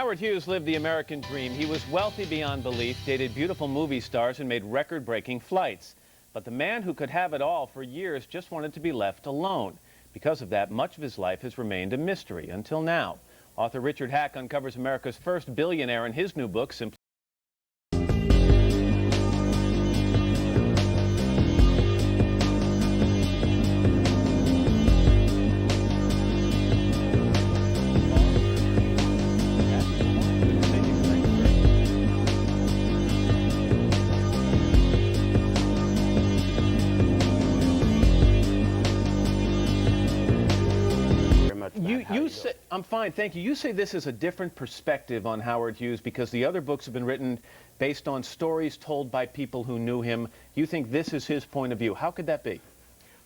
Howard Hughes lived the American dream. He was wealthy beyond belief, dated beautiful movie stars, and made record-breaking flights. But the man who could have it all for years just wanted to be left alone. Because of that, much of his life has remained a mystery until now. Author Richard Hack uncovers America's first billionaire in his new book, Simply. You say, I'm fine, thank you. You say this is a different perspective on Howard Hughes because the other books have been written based on stories told by people who knew him. You think this is his point of view. How could that be?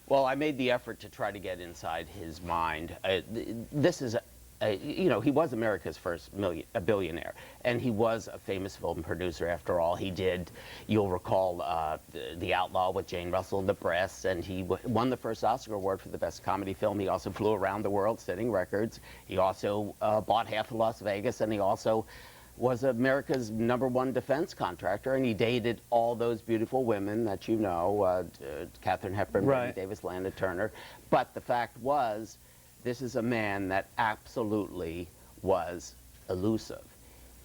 Well, I made the effort to try to get inside his mind. This is you know, he was America's first billionaire, and he was a famous film producer after all. He did, you'll recall, The Outlaw with Jane Russell and the Breasts, and he won the first Oscar award for the best comedy film. He also flew around the world setting records. He also bought half of Las Vegas, and he also was America's #1 defense contractor, and he dated all those beautiful women that you know, Katharine Hepburn, right. Betty Davis, Lana Turner. But the fact was, this is a man that absolutely was elusive.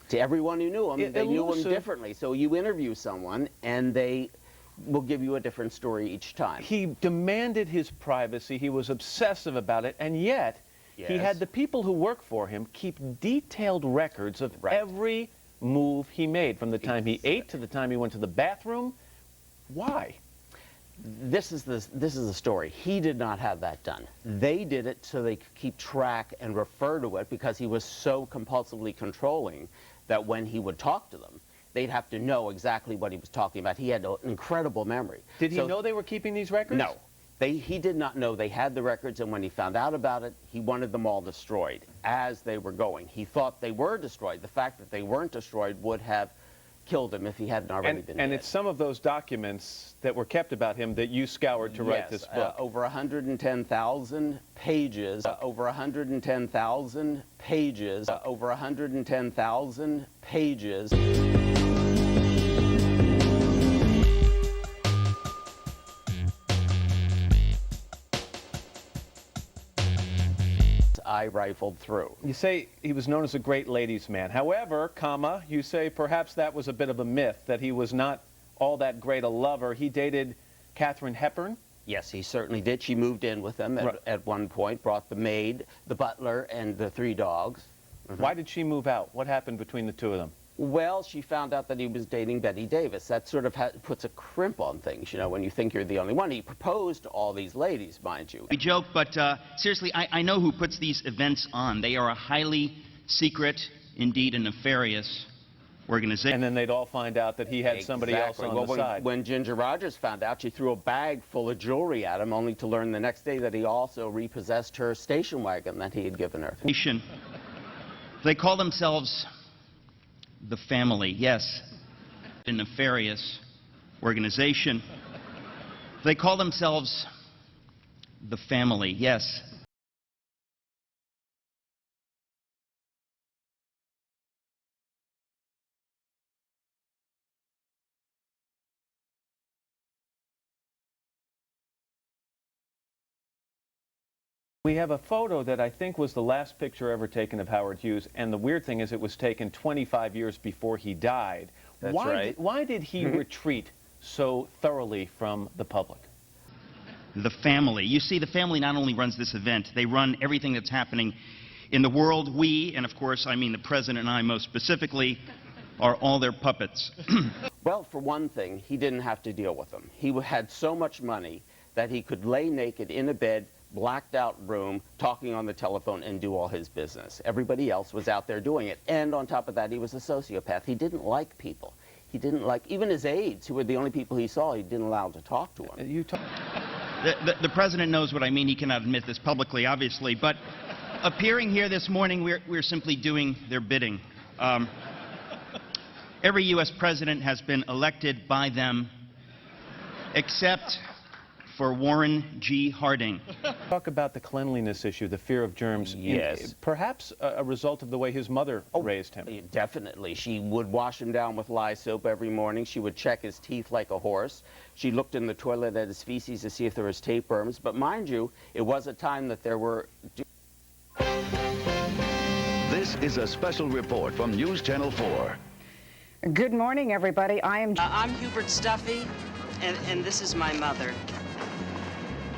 To everyone who knew him, they knew him differently. So you interview someone, and they will give you a different story each time. He demanded his privacy. He was obsessive about it, and yet he had the people who work for him keep detailed records of every move he made, from the time he ate to the time he went to the bathroom. Why? This is the story. He did not have that done. They did it so they could keep track and refer to it, because he was so compulsively controlling that when he would talk to them, they'd have to know exactly what he was talking about. He had an incredible memory. Did he know they were keeping these records? No. He did not know they had the records, and when he found out about it, he wanted them all destroyed as they were going. He thought they were destroyed. The fact that they weren't destroyed would have killed him if he hadn't already been dead. And it's some of those documents that were kept about him that you scoured to write this book. Over 110,000 pages, over 110,000 pages, over 110,000 pages. I rifled through. You say he was known as a great ladies' man. However, you say perhaps that was a bit of a myth, that he was not all that great a lover. He dated Katharine Hepburn? Yes, he certainly did. She moved in with him at one point, brought the maid, the butler, and the 3 dogs. Why did she move out? What happened between the two of them? Well, she found out that he was dating Betty Davis. That sort of puts a crimp on things, you know, when you think you're the only one. He proposed to all these ladies, mind you. We joke, but seriously, I know who puts these events on. They are a highly secret, indeed a nefarious organization. And then they'd all find out that he had somebody else on the side. When Ginger Rogers found out, she threw a bag full of jewelry at him, only to learn the next day that he also repossessed her station wagon that he had given her. They call themselves the Family, yes, a nefarious organization. They call themselves the Family, yes. We have a photo that I think was the last picture ever taken of Howard Hughes, and the weird thing is it was taken 25 years before he died. That's right. Why did he retreat so thoroughly from the public? The Family. You see, the Family not only runs this event, they run everything that's happening in the world. We, and of course I mean the President and I most specifically, are all their puppets. Well, for one thing, he didn't have to deal with them. He had so much money that he could lay naked in a bed, blacked out room, talking on the telephone, and do all his business. Everybody else was out there doing it. And on top of that, he was a sociopath. He didn't like people. He didn't like, even his aides, who were the only people he saw, he didn't allow to talk to him. The President knows what I mean. He cannot admit this publicly, obviously, but appearing here this morning, we're simply doing their bidding. Every U.S. president has been elected by them, except for Warren G. Harding. Talk about the cleanliness issue, the fear of germs. Yes. Perhaps a result of the way his mother raised him. Definitely. She would wash him down with lye soap every morning. She would check his teeth like a horse. She looked in the toilet at his feces to see if there was tapeworms. But mind you, it was a time that there were... This is a special report from News Channel 4. Good morning, everybody. I'm Hubert Stuffy, and this is my mother.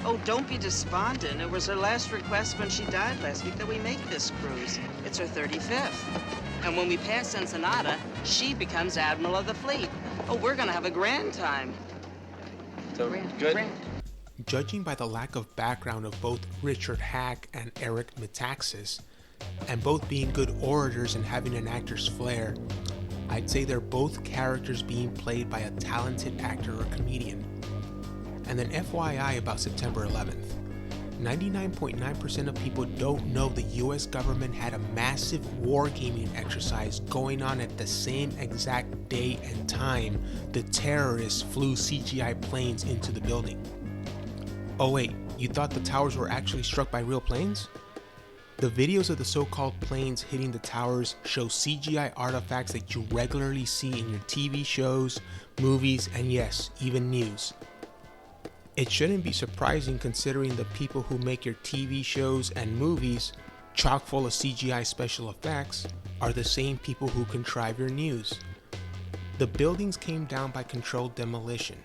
Oh, don't be despondent. It was her last request when she died last week that we make this cruise. It's her 35th. And when we pass Ensenada, she becomes Admiral of the Fleet. Oh, we're going to have a grand time. So, good. Judging by the lack of background of both Richard Hack and Eric Metaxas, and both being good orators and having an actor's flair, I'd say they're both characters being played by a talented actor or comedian. And then FYI about September 11th, 99.9% of people don't know the US government had a massive wargaming exercise going on at the same exact day and time the terrorists flew CGI planes into the building. Oh wait, you thought the towers were actually struck by real planes? The videos of the so-called planes hitting the towers show CGI artifacts that you regularly see in your TV shows, movies, and yes, even news. It shouldn't be surprising considering the people who make your TV shows and movies chock full of CGI special effects are the same people who contrive your news. The buildings came down by controlled demolition.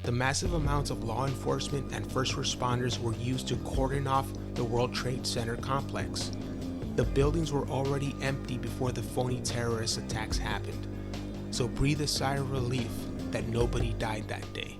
The massive amounts of law enforcement and first responders were used to cordon off the World Trade Center complex. The buildings were already empty before the phony terrorist attacks happened. So breathe a sigh of relief that nobody died that day.